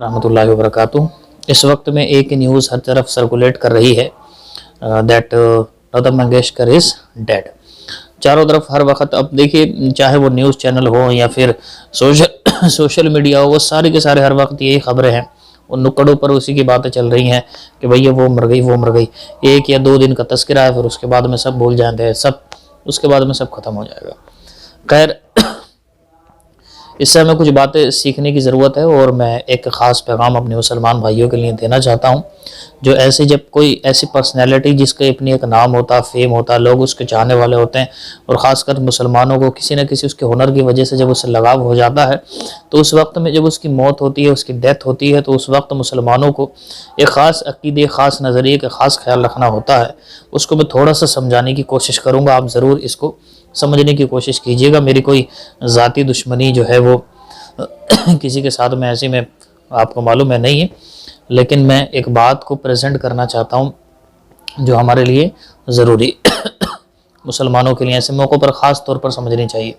रहमत उल्लाहि व बरकातुहू। इस वक्त में एक न्यूज़ हर तरफ सर्कुलेट कर रही है that Lata Mangeshkar is dead. चारों तरफ हर वक्त, अब देखिए, चाहे वो न्यूज़ चैनल हो या फिर सोशल मीडिया हो, वो सारे के सारे हर वक्त यही खबरें हैं। उन नुक्कड़ों पर उसी की बातें चल रही हैं कि भैया वो मर गई, वो मर गई। 1 या 2 दिन का तस्करा है, फिर उसके बाद में सब भूल जाते हैं, सब उसके बाद में सब खत्म हो जाएगा। खैर, इससे हमें कुछ बातें सीखने की ज़रूरत है और मैं एक ख़ास पैगाम अपने मुसलमान भाइयों के लिए देना चाहता हूँ। जो ऐसे, जब कोई ऐसी पर्सनैलिटी जिसका अपनी एक नाम होता, फेम होता, लोग उसके चाहने वाले होते हैं, और ख़ासकर मुसलमानों को किसी न किसी उसके हुनर की वजह से जब उससे लगाव हो जाता है, तो उस वक्त में जब उसकी मौत होती है, उसकी डेथ होती है, तो उस वक्त मुसलमानों को एक ख़ास अक़ीदे, ख़ास नज़रिए का ख़ास ख्याल रखना होता है। उसको मैं थोड़ा सा समझाने की कोशिश करूँगा, आप ज़रूर इसको समझने की कोशिश कीजिएगा। मेरी कोई ज़ाती दुश्मनी जो है वो किसी के साथ में ऐसी में आपको मालूम है नहीं है, लेकिन मैं एक बात को प्रेजेंट करना चाहता हूँ जो हमारे लिए ज़रूरी मुसलमानों के लिए ऐसे मौक़ों पर ख़ास तौर पर समझनी चाहिए।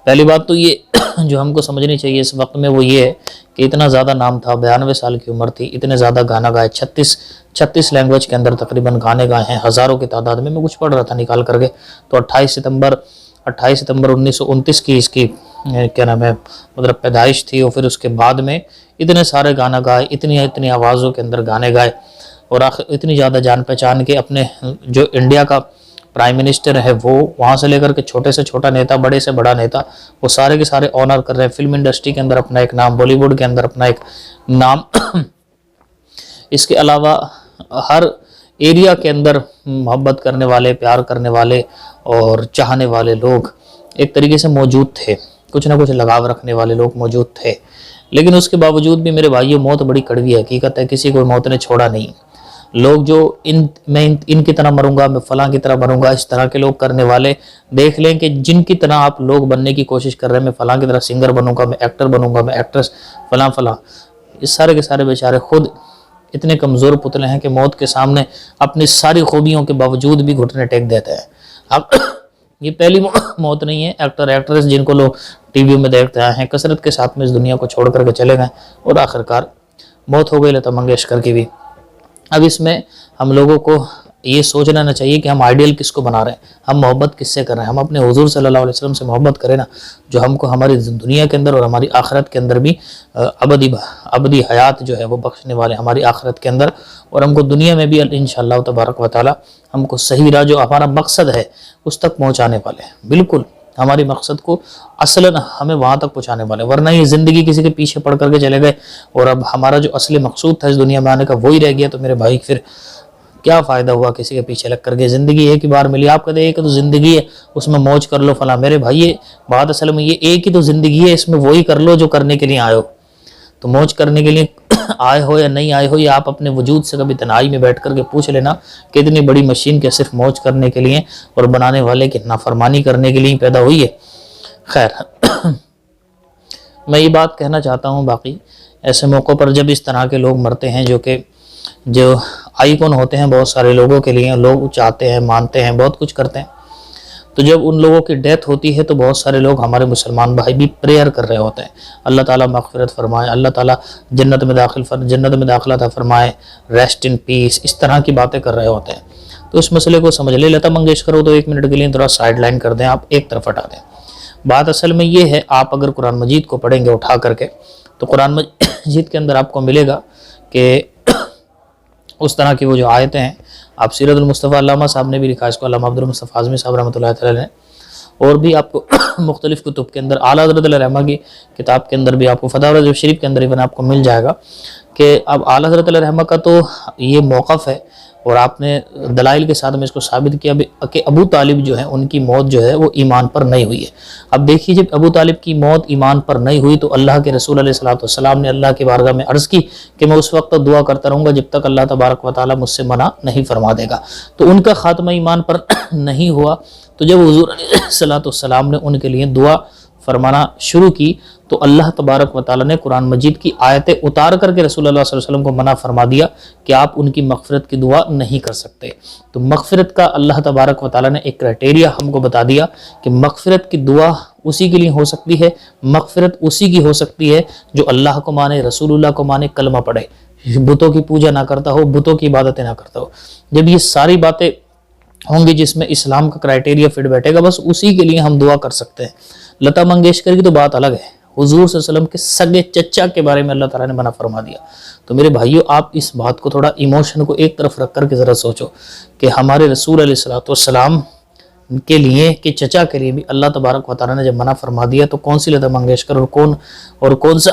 पहली बात तो ये जो हमको समझनी चाहिए इस वक्त में वो ये है कि इतना ज़्यादा नाम था, 92 साल की उम्र थी, इतने ज़्यादा गाना गाए, 36 लैंग्वेज के अंदर तकरीबन गाने गाए हैं, हज़ारों की तादाद में। मैं कुछ पढ़ रहा था निकाल करके, तो 28 सितंबर 1929 की इसकी क्या नाम है, मतलब पैदाइश थी। और फिर उसके बाद में इतने सारे गाना गाए, इतनी आवाज़ों के अंदर गाने गाए, और आखिर इतनी ज़्यादा जान पहचान के अपने जो इंडिया का प्राइम मिनिस्टर है वो, वहाँ से लेकर के छोटे से छोटा नेता, बड़े से बड़ा नेता, वो सारे के सारे ऑनर कर रहे हैं। फिल्म इंडस्ट्री के अंदर अपना एक नाम, बॉलीवुड के अंदर अपना एक नाम इसके अलावा हर एरिया के अंदर मोहब्बत करने वाले, प्यार करने वाले और चाहने वाले लोग एक तरीके से मौजूद थे, कुछ ना कुछ लगाव रखने वाले लोग मौजूद थे। लेकिन उसके बावजूद भी मेरे भाइयों, मौत बड़ी कड़वी हकीकत है, किसी को मौत ने छोड़ा नहीं। लोग जो मैं इनकी तरह मरूंगा, मैं फलां की तरह मरूंगा, इस तरह के लोग करने वाले, देख लें कि जिनकी तरह आप लोग बनने की कोशिश कर रहे हैं, मैं फलां की तरह सिंगर बनूंगा, मैं एक्टर बनूंगा, मैं एक्ट्रेस, फलां फलां, इस सारे के सारे बेचारे खुद इतने कमज़ोर पुतले हैं कि मौत के सामने अपनी सारी खूबियों के बावजूद भी घुटने टेक देते हैं। अब ये पहली मौत नहीं है। एक्टर एक्ट्रेस जिनको लोग टीवी में देखते आए हैं, कसरत के साथ में इस दुनिया को छोड़ करके चले गए, और आखिरकार मौत हो गई लता मंगेशकर की भी। अब इसमें हम लोगों को ये सोचना ना चाहिए कि हम आइडियल किसको बना रहे हैं, हम मोहब्बत किससे कर रहे हैं। हम अपने हुजूर सल्लल्लाहु अलैहि वसल्लम से मोहब्बत करें ना, जो हमको हमारी दुनिया के अंदर और हमारी आखिरत के अंदर भी अबदी हयात जो है वो बख्शने वाले, हमारी आखिरत के अंदर और हमको दुनिया में भी इंशाअल्लाह तबारक व तआला हमको सही राह, जो हमारा मकसद है, उस तक पहुँचाने वाले हैं। बिल्कुल हमारी मकसद को असलन हमें वहाँ तक पहुँचाने वाले, वरना ये ज़िंदगी किसी के पीछे पड़ करके चले गए और अब हमारा जो असली मकसूद था इस दुनिया में आने का वही रह गया, तो मेरे भाई फिर क्या फ़ायदा हुआ किसी के पीछे लग करके। ज़िंदगी एक ही बार मिली, आप कहते एक तो ज़िंदगी है, उसमें मौज कर लो फला। मेरे भाई ये बात असल में ये एक ही तो ज़िंदगी है, इसमें वही कर लो जो करने के लिए आए हो। तो मौज करने के लिए आए हो या नहीं आए हो, या आप अपने वजूद से कभी तन्हाई में बैठ करके पूछ लेना कि इतनी बड़ी मशीन क्या सिर्फ मौज करने के लिए और बनाने वाले की नाफरमानी करने के लिए पैदा हुई है। खैर मैं ये बात कहना चाहता हूँ, बाकी ऐसे मौक़ों पर जब इस तरह के लोग मरते हैं जो आइकॉन होते हैं बहुत सारे लोगों के लिए, लोग चाहते हैं, मानते हैं, बहुत कुछ करते हैं, तो जब उन लोगों की डेथ होती है तो बहुत सारे लोग, हमारे मुसलमान भाई भी प्रेयर कर रहे होते हैं, अल्लाह ताला मग़फ़िरत फरमाए, अल्लाह ताला जन्नत में दाखिला अता फरमाए, रेस्ट इन पीस, इस तरह की बातें कर रहे होते हैं। तो इस मसले को समझ ले। लता मंगेशकर हो तो 1 मिनट के लिए थोड़ा साइड लाइन कर दें, आप एक तरफ हटा दें। बात असल में ये है, आप अगर कुरान मजीद को पढ़ेंगे उठा करके, तो कुरान मजीद के अंदर आपको मिलेगा कि उस तरह की वो जो आयतें हैं, आप सीरतुल मुस्तफ़ा अल्लामा साहब ने भी लिखा इसको, अल्लामा अब्दुल मुस्तफ़ा आज़मी साहब रहमतुल्लाहि तआला ने, और भी आपको मुख्तलिफ़ कुतुब के अंदर, आला हज़रत रहमा की किताब के अंदर भी आपको, फ़तावा रजब शरीफ के अंदर इवन आपको मिल जाएगा कि अब आला हज़रत रहमा का तो ये मौक़िफ़ है, और आपने दलाइल के साथ में इसको साबित किया कि अबू तालिब जो है उनकी मौत जो है वो ईमान पर नहीं हुई है। अब देखिए, जब अबू तालिब की मौत ईमान पर नहीं हुई तो अल्लाह के रसूल अलैहिस्सलातु वस्सलाम ने अल्लाह की बारगाह में अर्ज़ की कि मैं उस वक्त तक दुआ करता रहूँगा जब तक अल्लाह तबारक व तआला मुझसे मना नहीं फरमा देगा। तो उनका ख़ात्मा ईमान पर नहीं हुआ, तो जब हुज़ूर अलैहिस्सलातु वस्सलाम ने उनके लिए दुआ फरमाना शुरू की تو اللہ تبارک و تعالیٰ نے قرآن مجید کی آیتیں اتار کر کے رسول اللہ صلی اللہ علیہ وسلم کو منع فرما دیا کہ آپ ان کی مغفرت کی دعا نہیں کر سکتے۔ تو مغفرت کا اللہ تبارک و تعالیٰ نے ایک کرائٹیریا ہم کو بتا دیا کہ مغفرت کی دعا اسی کے لیے ہو سکتی ہے، مغفرت اسی کی ہو سکتی ہے جو اللہ کو مانے، رسول اللہ کو مانے، کلمہ پڑھے، بتوں کی پوجا نہ کرتا ہو، بتوں کی عبادتیں نہ کرتا ہو۔ جب یہ ساری باتیں ہوں گی جس میں اسلام کا کرائٹیریا فٹ بیٹھے گا، بس اسی کے لیے ہم دعا کر سکتے ہیں۔ لتا منگیشکر کی تو بات الگ ہے، حضور صلی اللہ علیہ وسلم کے سگے چچا کے بارے میں اللہ تعالیٰ نے منع فرما دیا۔ تو میرے بھائیو، آپ اس بات کو تھوڑا ایموشن کو ایک طرف رکھ کر کے ذرا سوچو کہ ہمارے رسول علیہ السلام کے لیے کہ چچا کے لیے بھی اللہ تبارک و تعالیٰ نے جب منع فرما دیا تو کون سی لتا منگیشکر اور کون سا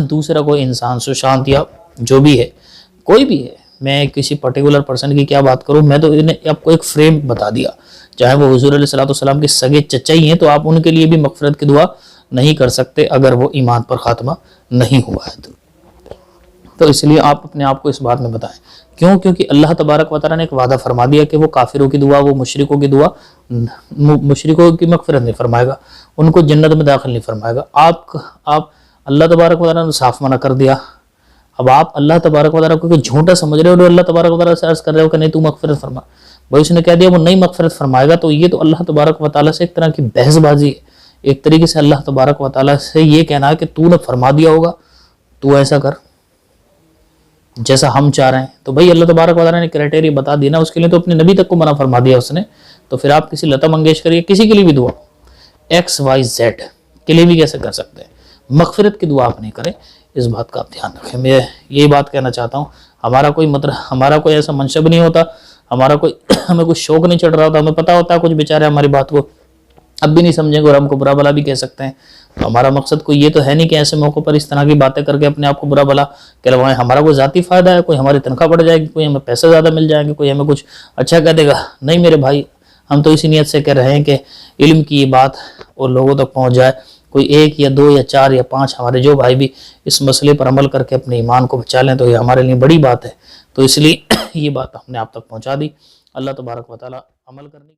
دوسرا کوئی انسان، سشانت یا جو بھی ہے، کوئی بھی ہے، میں کسی پرٹیکولر پرسن کی کیا بات کروں، میں تو انہیں آپ کو ایک فریم بتا دیا، چاہے وہ حضور علیہ السلام کے سگے چچا ہی ہیں تو آپ ان کے لیے بھی مغفرت کی دعا نہیں کر سکتے اگر وہ ایمان پر خاتمہ نہیں ہوا ہے۔ تو اس لیے آپ اپنے آپ کو اس بات میں بتائیں، کیونکہ اللہ تبارک و تعالیٰ نے ایک وعدہ فرما دیا کہ وہ کافروں کی دعا، وہ مشرکوں کی دعا، مشرکوں کی مغفرت نہیں فرمائے گا، ان کو جنت میں داخل نہیں فرمائے گا۔ آپ اللہ تبارک و تعالیٰ نے صاف منع کر دیا۔ اب آپ اللہ تبارک و تعالیٰ کو جھوٹا سمجھ رہے ہو اور اللہ تبارک و تعالیٰ سے عرض کر رہے ہو کہ نہیں تو مغفرت فرما، بھائی اس نے کہہ دیا وہ نہیں مغفرت فرمائے گا، تو یہ تو اللہ تبارک و تعالیٰ سے ایک طرح کی بحث بازی ہے، ایک طریقے سے اللہ تبارک و تعالیٰ سے یہ کہنا ہے کہ تو نے فرما دیا ہوگا، تو ایسا کر جیسا ہم چاہ رہے ہیں۔ تو بھائی اللہ تبارک و تعالیٰ نے کرائٹیریا بتا دی نا، اس کے لیے تو اپنے نبی تک کو منع فرما دیا اس نے، تو پھر آپ کسی لتا منگیشکر یا کسی کے لیے بھی دعا XYZ کے لیے بھی کیسے کر سکتے ہیں؟ مغفرت کی دعا آپ نہیں کریں، اس بات کا آپ دھیان رکھیں۔ میں یہی بات کہنا چاہتا ہوں، ہمارا کوئی ایسا منشب نہیں ہوتا، ہمیں کوئی شوق نہیں چڑھ رہا ہوتا، ہمیں پتا ہوتا ہے کچھ بیچارے ہماری بات کو اب بھی نہیں سمجھیں گے اور ہم کو برا بلا بھی کہہ سکتے ہیں۔ تو ہمارا مقصد کوئی یہ تو ہے نہیں کہ ایسے موقع پر اس طرح کی باتیں کر کے اپنے آپ کو برا بلا کہلوائیں۔ ہمارا کوئی ذاتی فائدہ ہے، کوئی ہماری تنخواہ بڑھ جائے گی، کوئی ہمیں پیسے زیادہ مل جائیں گے، کوئی ہمیں کچھ اچھا کہہ دے گا، نہیں میرے بھائی، ہم تو اسی نیت سے کہہ رہے ہیں کہ علم کی یہ بات اور لوگوں تک پہنچ جائے، کوئی 1 یا 2 یا 4 یا 5 ہمارے جو بھائی بھی اس مسئلے پر عمل کر کے اپنے ایمان کو بچا لیں تو یہ ہمارے لیے بڑی بات ہے۔ تو اس لیے یہ بات ہم نے آپ تک پہنچا دی۔ اللہ تبارک و تعالیٰ عمل کرنے